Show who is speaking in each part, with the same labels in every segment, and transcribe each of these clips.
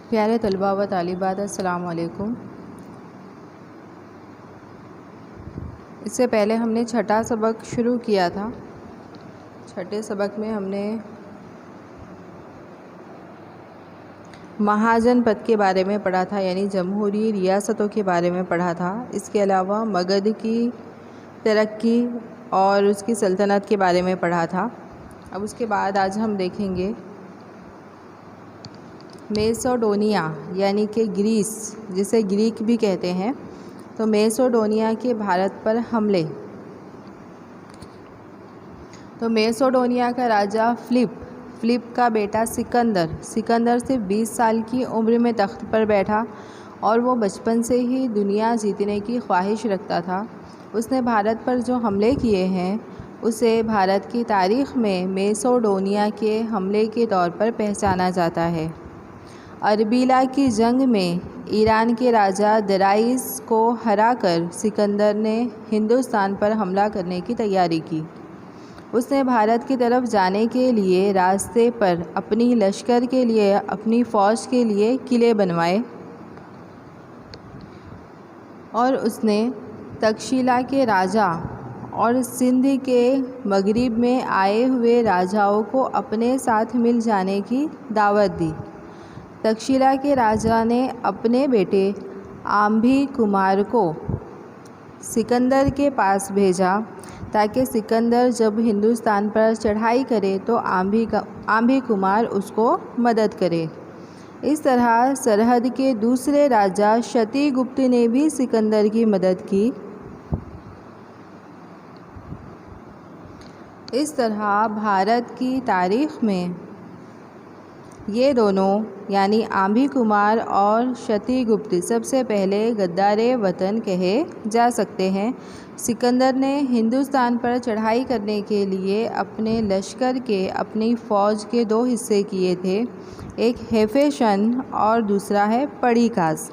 Speaker 1: प्यारे तलबा व तालिबात, अस्सलाम वालेकुम। इससे पहले हमने छठा सबक शुरू किया था। छठे सबक में हमने महाजनपद के बारे में पढ़ा था, यानी जमहूरी रियासतों के बारे में पढ़ा था। इसके अलावा मगध की तरक्की और उसकी सल्तनत के बारे में पढ़ा था। अब उसके बाद आज हम देखेंगे मेसोडोनिया यानी कि ग्रीस, जिसे ग्रीक भी कहते हैं। तो मेसोडोनिया के भारत पर हमले। तो मेसोडोनिया का राजा फिलिप का बेटा सिकंदर सिर्फ 20 साल की उम्र में तख्त पर बैठा और वो बचपन से ही दुनिया जीतने की ख्वाहिश रखता था। उसने भारत पर जो हमले किए हैं उसे भारत की तारीख़ में मेसोडोनिया के हमले के तौर पर पहचाना जाता है। अरबीला की जंग में ईरान के राजा दराइस को हराकर सिकंदर ने हिंदुस्तान पर हमला करने की तैयारी की। उसने भारत की तरफ जाने के लिए रास्ते पर अपनी लश्कर के लिए, अपनी फ़ौज के लिए किले बनवाए और उसने तक्षशिला के राजा और सिंध के मगरिब में आए हुए राजाओं को अपने साथ मिल जाने की दावत दी। तक्षशिला के राजा ने अपने बेटे आंभी कुमार को सिकंदर के पास भेजा ताकि सिकंदर जब हिंदुस्तान पर चढ़ाई करे तो आंभी कुमार उसको मदद करे। इस तरह सरहद के दूसरे राजा क्षतिगुप्त ने भी सिकंदर की मदद की। इस तरह भारत की तारीख़ में ये दोनों यानी आंभी कुमार और क्षतिगुप्त सबसे पहले गद्दारे वतन कहे जा सकते हैं। सिकंदर ने हिंदुस्तान पर चढ़ाई करने के लिए अपने लश्कर के, अपनी फ़ौज के 2 हिस्से किए थे, एक हेफेशन और दूसरा है पड़ीकास,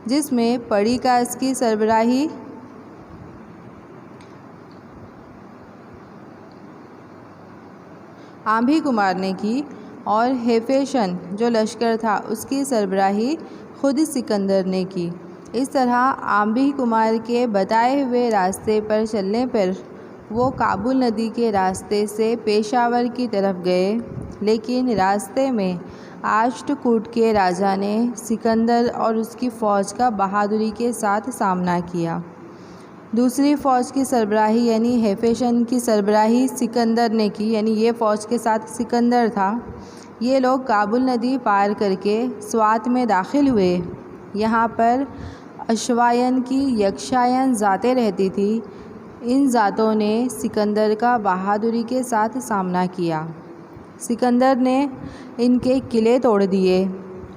Speaker 1: जिसमें पड़ीकास की सरबराही आंभी कुमार ने की और हेफेशन जो लश्कर था उसकी सरबराही खुद सिकंदर ने की। इस तरह आंभी कुमार के बताए हुए रास्ते पर चलने पर वो काबुल नदी के रास्ते से पेशावर की तरफ गए, लेकिन रास्ते में राष्ट्रकूट के राजा ने सिकंदर और उसकी फ़ौज का बहादुरी के साथ सामना किया। दूसरी फ़ौज की सरबराही यानी हेफेशन की सरबराही सिकंदर ने की, यानी ये फ़ौज के साथ सिकंदर था। ये लोग काबुल नदी पार करके स्वात में दाखिल हुए। यहाँ पर अश्वायन की यक्षायन ज़ातें रहती थी। इन ज़ातों ने सिकंदर का बहादुरी के साथ सामना किया। सिकंदर ने इनके किले तोड़ दिए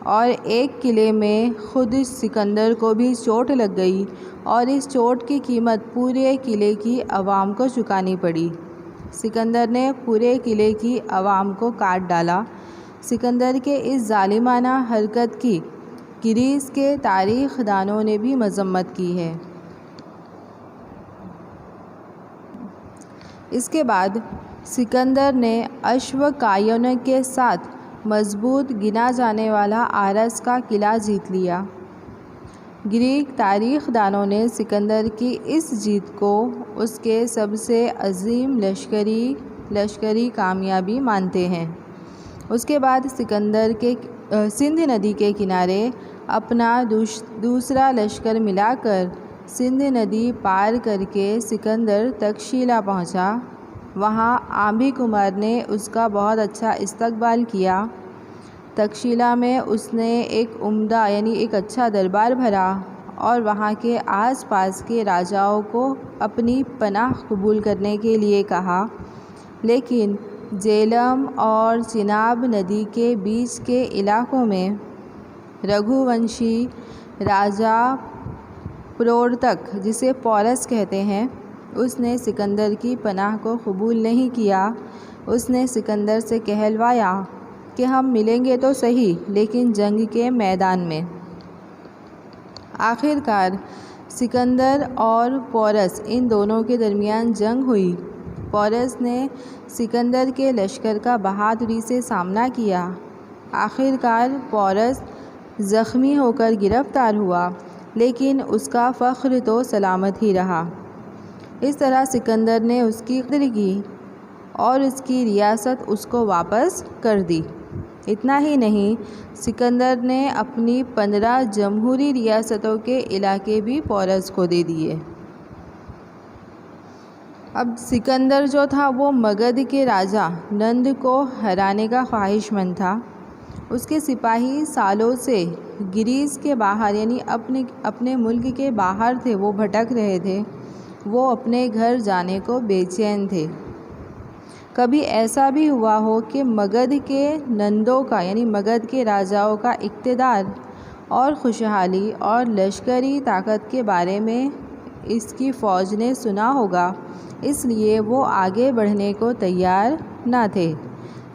Speaker 1: और एक किले में खुद सिकंदर को भी चोट लग गई और इस चोट की कीमत पूरे किले की आवाम को चुकानी पड़ी। सिकंदर ने पूरे किले की आवाम को काट डाला। सिकंदर के इस जालिमाना हरकत की ग्रीस के तारीख़दानों ने भी मज़म्मत की है। इसके बाद सिकंदर ने अश्वकायन के साथ मजबूत गिना जाने वाला आरस का किला जीत लिया। ग्रीक तारीख़दानों ने सिकंदर की इस जीत को उसके सबसे अजीम लश्करी कामयाबी मानते हैं। उसके बाद सिकंदर के सिंध नदी के किनारे अपना दूसरा लश्कर मिलाकर सिंध नदी पार करके सिकंदर तक्षशिला पहुंचा। वहां आंभी कुमार ने उसका बहुत अच्छा इस्तकबाल किया। तक्षशिला में उसने एक उम्दा यानी एक अच्छा दरबार भरा और वहाँ के आसपास के राजाओं को अपनी पनाह कबूल करने के लिए कहा, लेकिन झेलम और चिनाब नदी के बीच के इलाकों में रघुवंशी राजा प्रोरतक, जिसे पोरस कहते हैं, उसने सिकंदर की पनाह को कबूल नहीं किया। उसने सिकंदर से कहलवाया कि हम मिलेंगे तो सही, लेकिन जंग के मैदान में। आखिरकार सिकंदर और पोरस इन दोनों के दरमियान जंग हुई। पोरस ने सिकंदर के लश्कर का बहादुरी से सामना किया। आखिरकार पोरस ज़ख्मी होकर गिरफ़्तार हुआ, लेकिन उसका फ़ख्र तो सलामत ही रहा। इस तरह सिकंदर ने उसकी कदर की और उसकी रियासत उसको वापस कर दी। इतना ही नहीं, सिकंदर ने अपनी 15 जमहूरी रियासतों के इलाके भी पोरस को दे दिए। अब सिकंदर जो था वो मगध के राजा नंद को हराने का ख्वाहिशमंद था। उसके सिपाही सालों से ग्रीस के बाहर यानी अपने मुल्क के बाहर थे, वो भटक रहे थे, वो अपने घर जाने को बेचैन थे। कभी ऐसा भी हुआ हो कि मगध के नंदों का यानी मगध के राजाओं का इक़्तिदार और खुशहाली और लश्करी ताकत के बारे में इसकी फ़ौज ने सुना होगा, इसलिए वो आगे बढ़ने को तैयार न थे।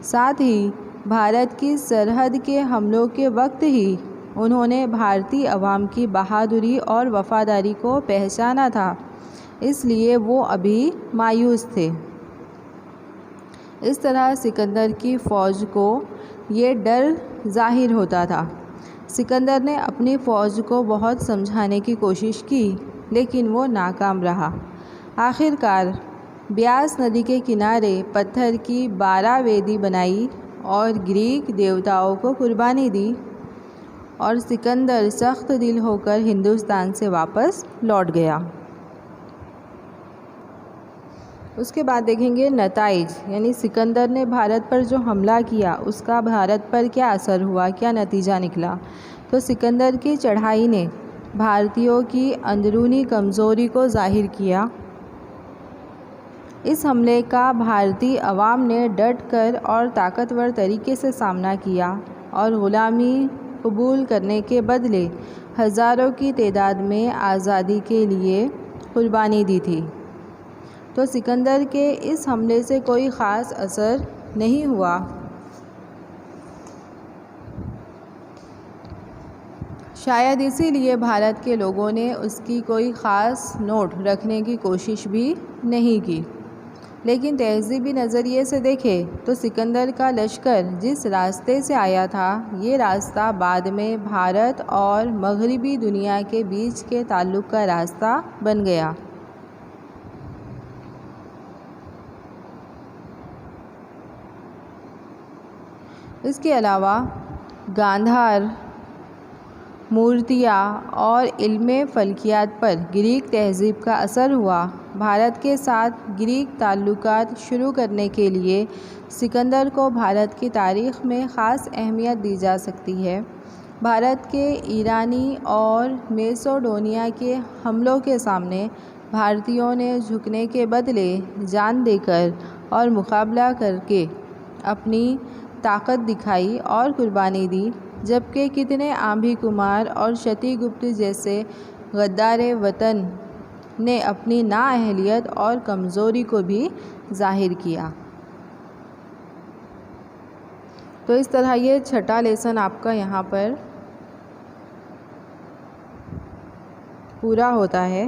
Speaker 1: साथ ही भारत की सरहद के हमलों के वक्त ही उन्होंने भारतीय अवाम की बहादुरी और वफ़ादारी को पहचाना था, इसलिए वो अभी मायूस थे। इस तरह सिकंदर की फ़ौज को ये डर ज़ाहिर होता था। सिकंदर ने अपनी फ़ौज को बहुत समझाने की कोशिश की, लेकिन वो नाकाम रहा। आखिरकार ब्यास नदी के किनारे पत्थर की 12 वेदी बनाई और ग्रीक देवताओं को कुर्बानी दी, और सिकंदर सख्त दिल होकर हिंदुस्तान से वापस लौट गया। उसके बाद देखेंगे नताइज, यानी सिकंदर ने भारत पर जो हमला किया उसका भारत पर क्या असर हुआ, क्या नतीजा निकला। तो सिकंदर की चढ़ाई ने भारतीयों की अंदरूनी कमज़ोरी को ज़ाहिर किया। इस हमले का भारतीय अवाम ने डट कर और ताकतवर तरीके से सामना किया और ग़ुलामी कबूल करने के बदले हज़ारों की तादाद में आज़ादी के लिए कुर्बानी दी थी। तो सिकंदर के इस हमले से कोई ख़ास असर नहीं हुआ। शायद इसीलिए भारत के लोगों ने उसकी कोई ख़ास नोट रखने की कोशिश भी नहीं की। लेकिन तहज़ीबी नज़रिए से देखें तो सिकंदर का लश्कर जिस रास्ते से आया था, ये रास्ता बाद में भारत और मगरिबी दुनिया के बीच के ताल्लुक़ का रास्ता बन गया। इसके अलावा गांधार, मूर्तिया और इल्मे फ़ल्कियात पर ग्रीक तहज़ीब का असर हुआ। भारत के साथ ग्रीक ताल्लुकात शुरू करने के लिए सिकंदर को भारत की तारीख़ में ख़ास अहमियत दी जा सकती है। भारत के ईरानी और मेसोडोनिया के हमलों के सामने भारतीयों ने झुकने के बदले जान देकर और मुकाबला करके अपनी ताकत दिखाई और कुर्बानी दी, जबकि कितने आंभी कुमार और क्षतिगुप्त जैसे गद्दारे वतन ने अपनी नाअहलियत और कमज़ोरी को भी ज़ाहिर किया। तो इस तरह ये छठा लेसन आपका यहाँ पर पूरा होता है।